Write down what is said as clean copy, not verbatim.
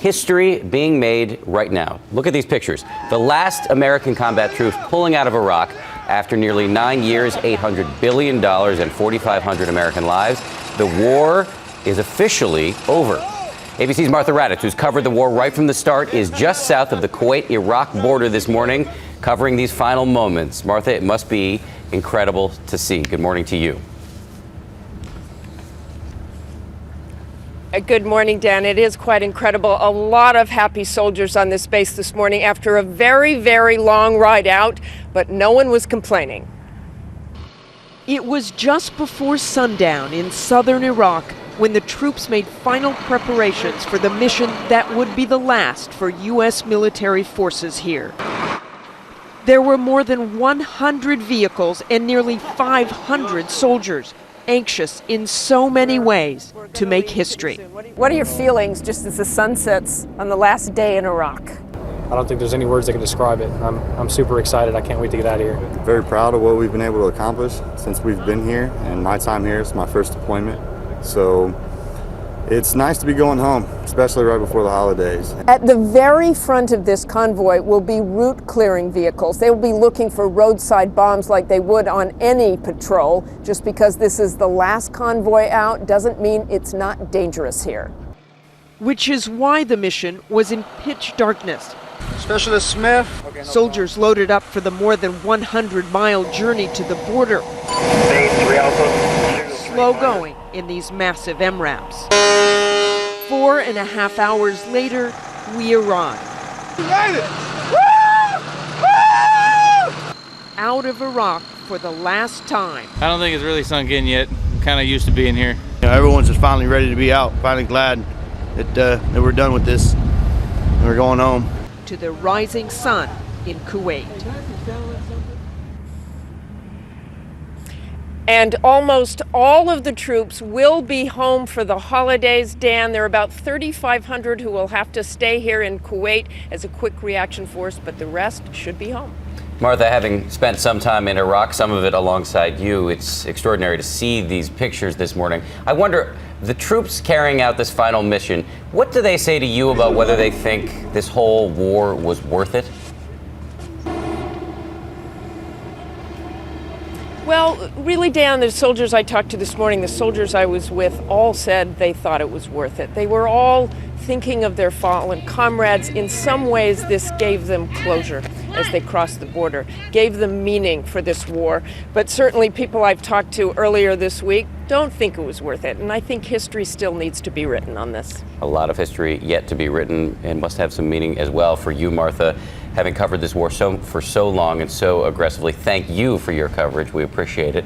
history being made right now. Look at these pictures. The last American combat troops pulling out of Iraq after nearly 9 years, $800 billion, and 4,500 American lives. The war is officially over. ABC's Martha Raddatz, who's covered the war right from the start, is just south of the Kuwait-Iraq border this morning, covering these final moments. Martha, it must be incredible to see. Good morning to you. Good morning, Dan. It is quite incredible. A lot of happy soldiers on this base this morning after a very, very long ride out, but no one was complaining. It was just before sundown in southern Iraq when the troops made final preparations for the mission that would be the last for U.S. military forces here. There were more than 100 vehicles and nearly 500 soldiers, anxious in so many ways to make history. What are your feelings just as the sun sets on the last day in Iraq? I don't think there's any words that can describe it. I'm super excited. I can't wait to get out of here. Very proud of what we've been able to accomplish since we've been here, and my time here is my first deployment. So it's nice to be going home, especially right before the holidays. At the very front of this convoy will be route clearing vehicles. They will be looking for roadside bombs like they would on any patrol. Just because this is the last convoy out doesn't mean it's not dangerous here. Which is why the mission was in pitch darkness. Specialist Smith. Soldiers loaded up for the more than 100-mile journey to the border. Slow going in these massive MRAPs. 4.5 hours later, we arrive. Out of Iraq for the last time. I don't think it's really sunk in yet. I'm kind of used to being here. Everyone's just finally ready to be out. Finally glad that we're done with this. And we're going home. To the rising sun in Kuwait. And almost all of the troops will be home for the holidays, Dan. There are about 3,500 who will have to stay here in Kuwait as a quick reaction force, but the rest should be home. Martha, having spent some time in Iraq, some of it alongside you, it's extraordinary to see these pictures this morning. I wonder, the troops carrying out this final mission, what do they say to you about whether they think this whole war was worth it? Well, really, Dan, the soldiers I talked to this morning, the soldiers I was with, all said they thought it was worth it. They were all thinking of their fallen comrades. In some ways, this gave them closure as they crossed the border, gave them meaning for this war. But certainly people I've talked to earlier this week don't think it was worth it. And I think history still needs to be written on this. A lot of history yet to be written, and must have some meaning as well for you, Martha, having covered this war for so long and so aggressively. Thank you for your coverage. We appreciate it.